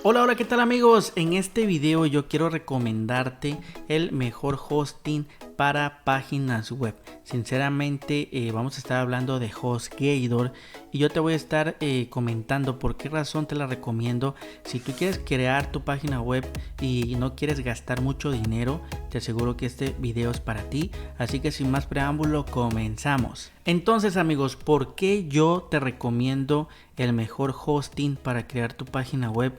Hola, hola, ¿qué tal amigos? En este video yo quiero recomendarte el mejor hosting para páginas web. Sinceramente vamos a estar hablando de HostGator y yo te voy a estar comentando por qué razón te la recomiendo. Si tú quieres crear tu página web y no quieres gastar mucho dinero, te aseguro que este video es para ti. Así que sin más preámbulo, comenzamos. Entonces amigos, ¿por qué yo te recomiendo el mejor hosting para crear tu página web?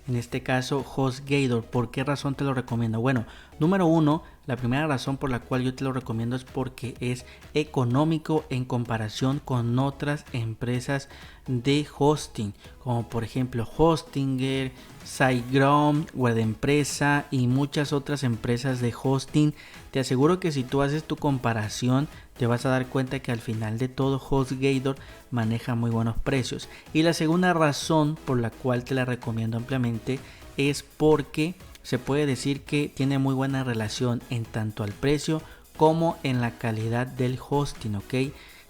En este caso HostGator. ¿Por qué razón te lo recomiendo? Bueno, número uno, la primera razón por la cual yo te lo recomiendo es porque es económico en comparación con otras empresas de hosting, como por ejemplo Hostinger, SiteGround, WebEmpresa y muchas otras empresas de hosting. Te aseguro que si tú haces tu comparación, te vas a dar cuenta que al final de todo HostGator maneja muy buenos precios. Y la segunda razón por la cual te la recomiendo ampliamente es porque se puede decir que tiene muy buena relación en tanto al precio como en la calidad del hosting, ¿ok?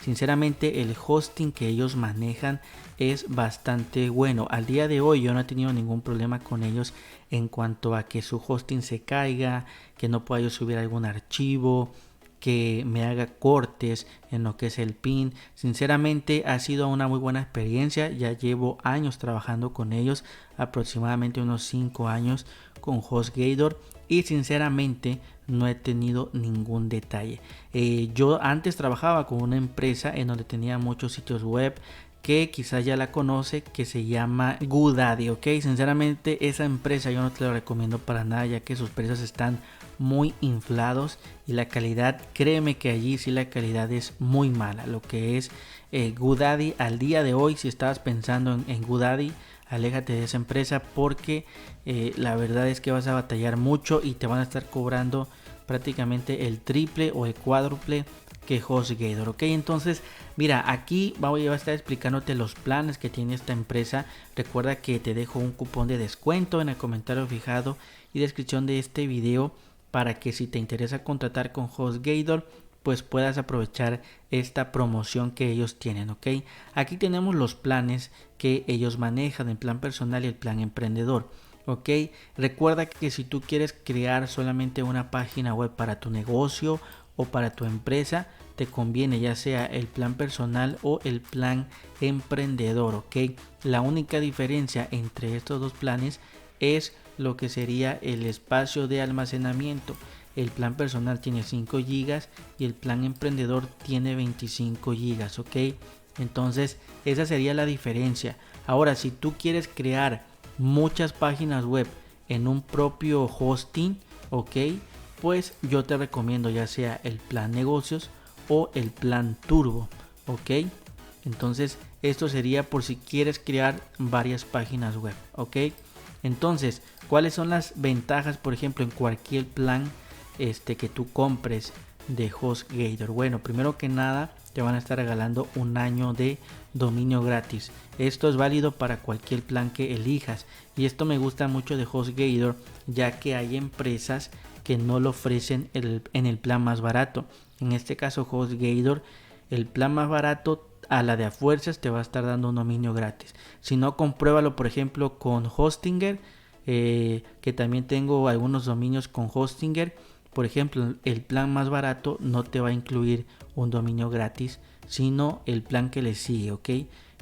Sinceramente el hosting que ellos manejan es bastante bueno. Al día de hoy yo no he tenido ningún problema con ellos en cuanto a que su hosting se caiga, que no pueda yo subir algún archivo, que me haga cortes en lo que es el pin. Sinceramente ha sido una muy buena experiencia. Ya llevo años trabajando con ellos, aproximadamente unos 5 años con HostGator, y sinceramente no he tenido ningún detalle. Yo antes trabajaba con una empresa en donde tenía muchos sitios web que quizás ya la conoce, que se llama GoDaddy, ok. Sinceramente esa empresa yo no te la recomiendo para nada, ya que sus precios están muy inflados y la calidad, créeme que allí sí la calidad es muy mala. Lo que es GoDaddy al día de hoy, si estabas pensando en GoDaddy, aléjate de esa empresa porque la verdad es que vas a batallar mucho y te van a estar cobrando prácticamente el triple o el cuádruple que HostGator, ok. Entonces mira, aquí voy a estar explicándote los planes que tiene esta empresa. Recuerda que te dejo un cupón de descuento en el comentario fijado y descripción de este video para que si te interesa contratar con HostGator pues puedas aprovechar esta promoción que ellos tienen, ok. Aquí tenemos los planes que ellos manejan, el plan personal y el plan emprendedor, ok. Recuerda que si tú quieres crear solamente una página web para tu negocio o para tu empresa, te conviene ya sea el plan personal o el plan emprendedor, ok. La única diferencia entre estos dos planes es lo que sería el espacio de almacenamiento. El plan personal tiene 5 GB y el plan emprendedor tiene 25 GB, ok. Entonces esa sería la diferencia. Ahora, si tú quieres crear muchas páginas web en un propio hosting, ok, pues yo te recomiendo ya sea el plan negocios o el plan turbo, ok. Entonces esto sería por si quieres crear varias páginas web, ok. Entonces, ¿cuáles son las ventajas, por ejemplo, en cualquier plan que tú compres de HostGator? Bueno, primero que nada te van a estar regalando un año de dominio gratis. Esto es válido para cualquier plan que elijas y esto me gusta mucho de HostGator, ya que hay empresas que no lo ofrecen en el plan más barato. En este caso HostGator, el plan más barato a la de a fuerzas te va a estar dando un dominio gratis. Si no, compruébalo por ejemplo con Hostinger, que también tengo algunos dominios con Hostinger. Por ejemplo, el plan más barato no te va a incluir un dominio gratis, sino el plan que le sigue, ok.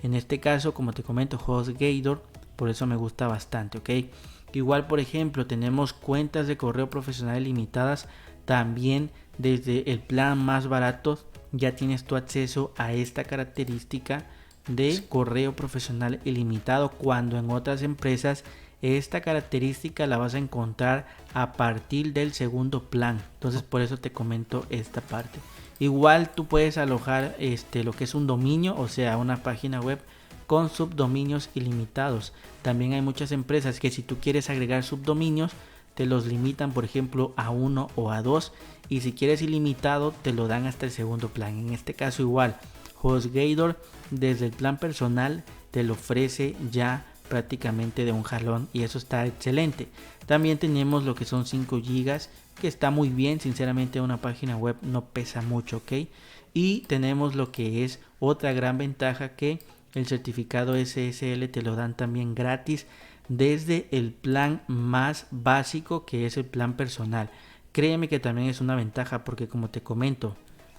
En este caso, como te comento, HostGator, por eso me gusta bastante, ok. Igual, por ejemplo, tenemos cuentas de correo profesional limitadas. También desde el plan más barato ya tienes tu acceso a esta característica de correo profesional ilimitado, cuando en otras empresas esta característica la vas a encontrar a partir del segundo plan. Entonces por eso te comento esta parte. Igual tú puedes alojar lo que es un dominio, o sea una página web con subdominios ilimitados. También hay muchas empresas que si tú quieres agregar subdominios te los limitan, por ejemplo a 1 o a 2, y si quieres ilimitado te lo dan hasta el segundo plan. En este caso igual HostGator desde el plan personal te lo ofrece ya prácticamente de un jalón y eso está excelente. También tenemos lo que son 5 GB, que está muy bien. Sinceramente una página web no pesa mucho, ok. Y tenemos lo que es otra gran ventaja, que el certificado SSL te lo dan también gratis desde el plan más básico, que es el plan personal. Créeme que también es una ventaja porque, como te comento,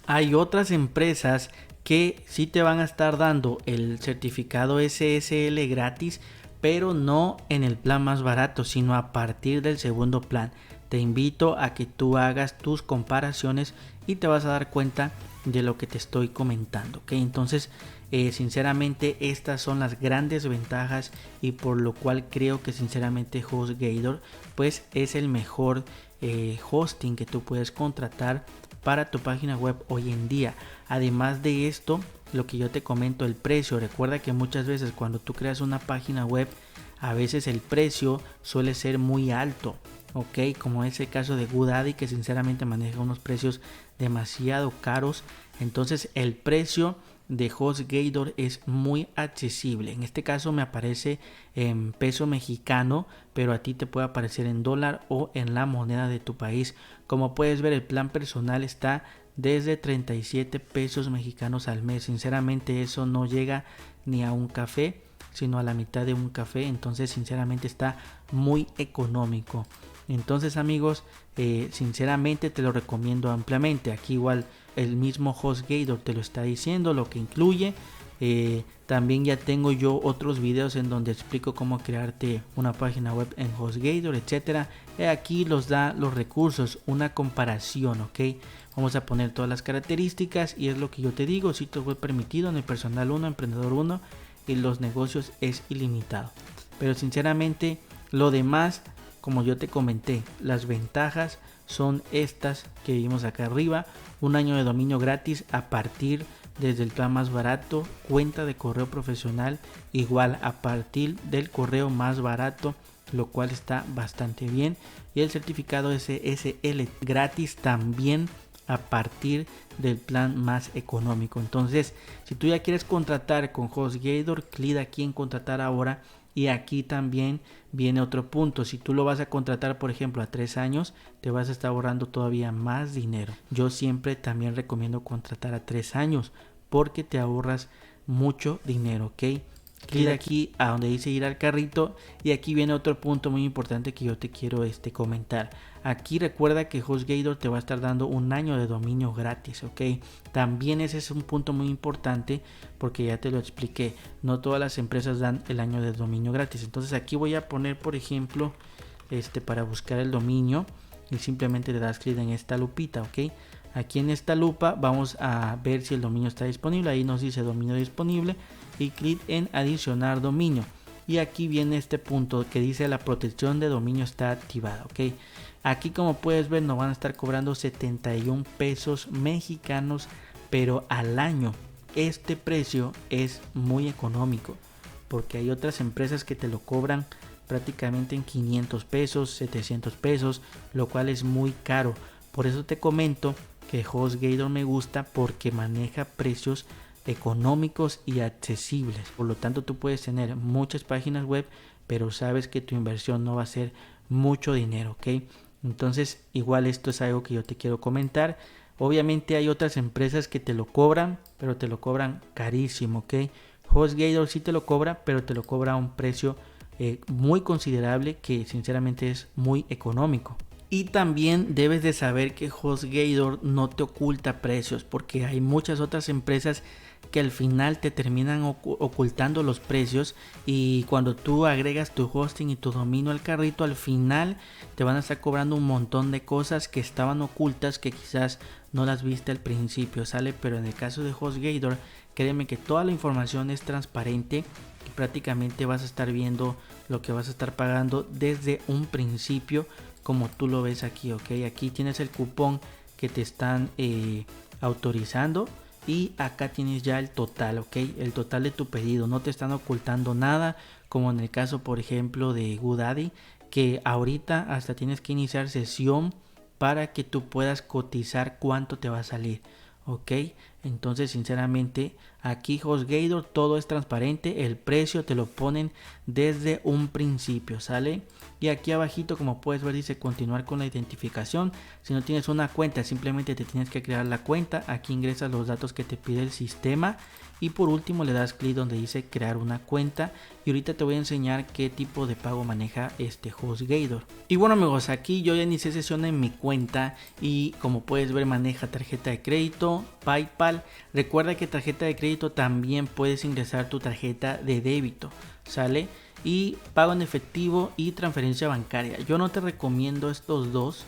hay otras empresas que sí te van a estar dando el certificado SSL gratis, pero no en el plan más barato, sino a partir del segundo plan. Te invito a que tú hagas tus comparaciones y te vas a dar cuenta de lo que te estoy comentando, ¿ok? Entonces, sinceramente, estas son las grandes ventajas y por lo cual creo que sinceramente HostGator pues es el mejor hosting que tú puedes contratar para tu página web hoy en día. Además de esto, lo que yo te comento, el precio, recuerda que muchas veces cuando tú creas una página web, a veces el precio suele ser muy alto, ok, como es el caso de GoDaddy, que sinceramente maneja unos precios demasiado caros. Entonces el precio de HostGator es muy accesible. En este caso me aparece en peso mexicano, pero a ti te puede aparecer en dólar o en la moneda de tu país. Como puedes ver, el plan personal está desde 37 pesos mexicanos al mes. Sinceramente eso no llega ni a un café, sino a la mitad de un café. Entonces sinceramente está muy económico. Entonces amigos, sinceramente te lo recomiendo ampliamente. Aquí igual el mismo HostGator te lo está diciendo, lo que incluye. También ya tengo yo otros videos en donde explico cómo crearte una página web en HostGator, etcétera. Aquí los da los recursos, una comparación, ok. Vamos a poner todas las características y es lo que yo te digo: sitio web permitido en el personal 1, emprendedor 1 y los negocios es ilimitado. Pero sinceramente lo demás, como yo te comenté, las ventajas son estas que vimos acá arriba: un año de dominio gratis a partir desde el plan más barato, cuenta de correo profesional igual a partir del correo más barato, lo cual está bastante bien, y el certificado SSL gratis también a partir del plan más económico. Entonces, si tú ya quieres contratar con HostGator, clic aquí en contratar ahora. Y aquí también viene otro punto: si tú lo vas a contratar por ejemplo a 3 años, te vas a estar ahorrando todavía más dinero. Yo siempre también recomiendo contratar a 3 años porque te ahorras mucho dinero, ¿ok? Clic aquí a donde dice ir al carrito y aquí viene otro punto muy importante que yo te quiero comentar. Aquí recuerda que HostGator te va a estar dando un año de dominio gratis, ok. También ese es un punto muy importante porque ya te lo expliqué, no todas las empresas dan el año de dominio gratis. Entonces aquí voy a poner por ejemplo para buscar el dominio y simplemente le das clic en esta lupita, ok. Aquí en esta lupa vamos a ver si el dominio está disponible. Ahí nos dice dominio disponible y clic en adicionar dominio. Y aquí viene este punto que dice la protección de dominio está activada, ok. Aquí como puedes ver nos van a estar cobrando 71 pesos mexicanos, pero al año. Este precio es muy económico porque hay otras empresas que te lo cobran prácticamente en 500 pesos, 700 pesos, lo cual es muy caro. Por eso te comento que HostGator me gusta porque maneja precios económicos y accesibles. Por lo tanto, tú puedes tener muchas páginas web, pero sabes que tu inversión no va a ser mucho dinero, ¿ok? Entonces, igual esto es algo que yo te quiero comentar. Obviamente hay otras empresas que te lo cobran, pero te lo cobran carísimo, ¿ok? HostGator sí te lo cobra, pero te lo cobra a un precio muy considerable que sinceramente es muy económico. Y también debes de saber que HostGator no te oculta precios, porque hay muchas otras empresas que al final te terminan ocultando los precios, y cuando tú agregas tu hosting y tu dominio al carrito, al final te van a estar cobrando un montón de cosas que estaban ocultas, que quizás no las viste al principio, ¿sale? Pero en el caso de HostGator, créeme que toda la información es transparente y prácticamente vas a estar viendo lo que vas a estar pagando desde un principio, como tú lo ves aquí, ok. Aquí tienes el cupón que te están autorizando y acá tienes ya el total, ok, el total de tu pedido. No te están ocultando nada, como en el caso por ejemplo de GoDaddy, que ahorita hasta tienes que iniciar sesión para que tú puedas cotizar cuánto te va a salir, ok. Entonces sinceramente aquí HostGator todo es transparente, el precio te lo ponen desde un principio, ¿sale? Y aquí abajito, como puedes ver, dice continuar con la identificación. Si no tienes una cuenta, simplemente te tienes que crear la cuenta. Aquí ingresas los datos que te pide el sistema y por último le das clic donde dice crear una cuenta. Y ahorita te voy a enseñar qué tipo de pago maneja este HostGator. Y bueno amigos, aquí yo ya inicié sesión en mi cuenta y como puedes ver maneja tarjeta de crédito, PayPal. Recuerda que tarjeta de crédito también puedes ingresar tu tarjeta de débito, ¿sale? Y pago en efectivo y transferencia bancaria. Yo no te recomiendo estos dos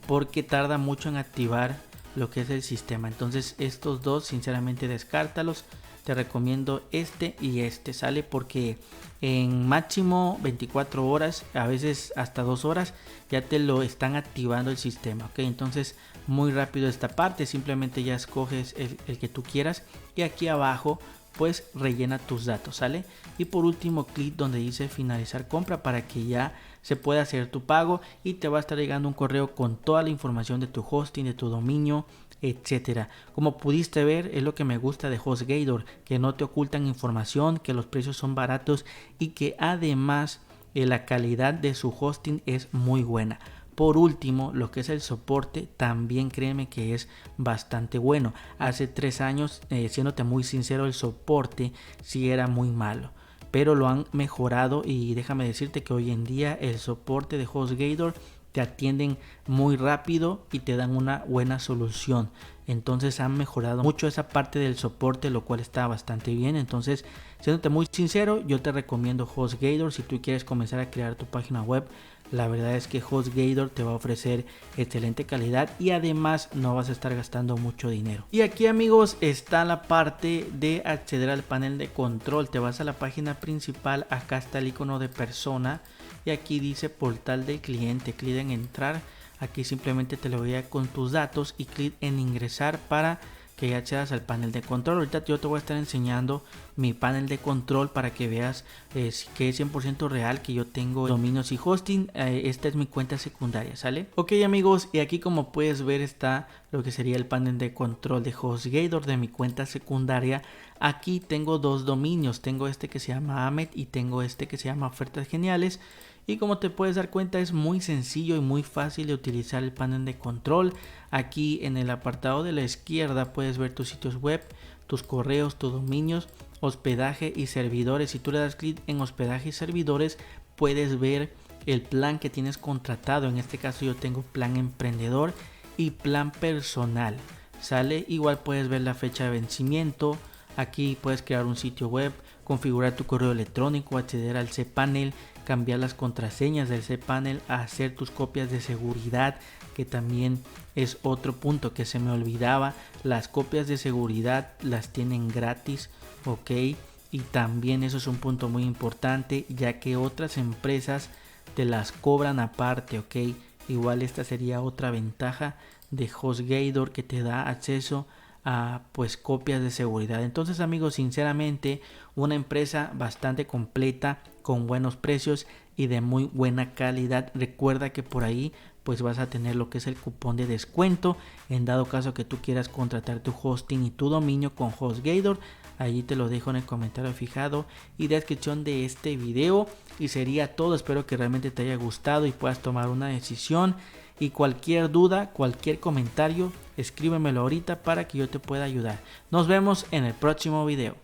porque tarda mucho en activar lo que es el sistema. Entonces estos dos sinceramente descártalos. Te recomiendo este y este, ¿sale? Porque en máximo 24 horas, a veces hasta 2 horas, ya te lo están activando el sistema, ¿ok? Entonces muy rápido esta parte, simplemente ya escoges el que tú quieras y aquí abajo pues rellena tus datos, ¿sale? Y por último clic donde dice finalizar compra para que ya se pueda hacer tu pago y te va a estar llegando un correo con toda la información de tu hosting, de tu dominio, etcétera. Como pudiste ver, es lo que me gusta de HostGator, que no te ocultan información, que los precios son baratos y que además la calidad de su hosting es muy buena. Por último, lo que es el soporte, también créeme que es bastante bueno. Hace 3 años, siéndote muy sincero, el soporte sí era muy malo, pero lo han mejorado y déjame decirte que hoy en día el soporte de HostGator te atienden muy rápido y te dan una buena solución. Entonces han mejorado mucho esa parte del soporte, lo cual está bastante bien. Entonces, siéndote muy sincero, yo te recomiendo HostGator si tú quieres comenzar a crear tu página web. La verdad es que HostGator te va a ofrecer excelente calidad y además no vas a estar gastando mucho dinero. Y aquí amigos está la parte de acceder al panel de control. Te vas a la página principal, acá está el icono de persona y aquí dice portal del cliente, clic en entrar. Aquí simplemente te lo voy a con tus datos y clic en ingresar para que ya accedas al panel de control. Ahorita yo te voy a estar enseñando mi panel de control para que veas que es 100% real, que yo tengo dominios y hosting. Esta es mi cuenta secundaria, ¿sale? Ok amigos, y aquí como puedes ver está lo que sería el panel de control de HostGator de mi cuenta secundaria. Aquí tengo dos dominios, tengo este que se llama Ahmed y tengo este que se llama Ofertas Geniales. Y como te puedes dar cuenta es muy sencillo y muy fácil de utilizar el panel de control. Aquí en el apartado de la izquierda puedes ver tus sitios web, tus correos, tus dominios, hospedaje y servidores. Si tú le das clic en hospedaje y servidores puedes ver el plan que tienes contratado. En este caso yo tengo plan emprendedor y plan personal, ¿sale? Igual puedes ver la fecha de vencimiento. Aquí puedes crear un sitio web, configurar tu correo electrónico, acceder al cPanel, cambiar las contraseñas del cPanel, hacer tus copias de seguridad, que también es otro punto que se me olvidaba. Las copias de seguridad las tienen gratis, ok, y también eso es un punto muy importante, ya que otras empresas te las cobran aparte, ok. Igual esta sería otra ventaja de HostGator, que te da acceso a pues copias de seguridad. Entonces amigos, sinceramente una empresa bastante completa, con buenos precios y de muy buena calidad. Recuerda que por ahí pues vas a tener lo que es el cupón de descuento en dado caso que tú quieras contratar tu hosting y tu dominio con HostGator. Allí te lo dejo en el comentario fijado y descripción de este video. Y sería todo, espero que realmente te haya gustado y puedas tomar una decisión. Y cualquier duda, cualquier comentario, escríbemelo ahorita para que yo te pueda ayudar. Nos vemos en el próximo video.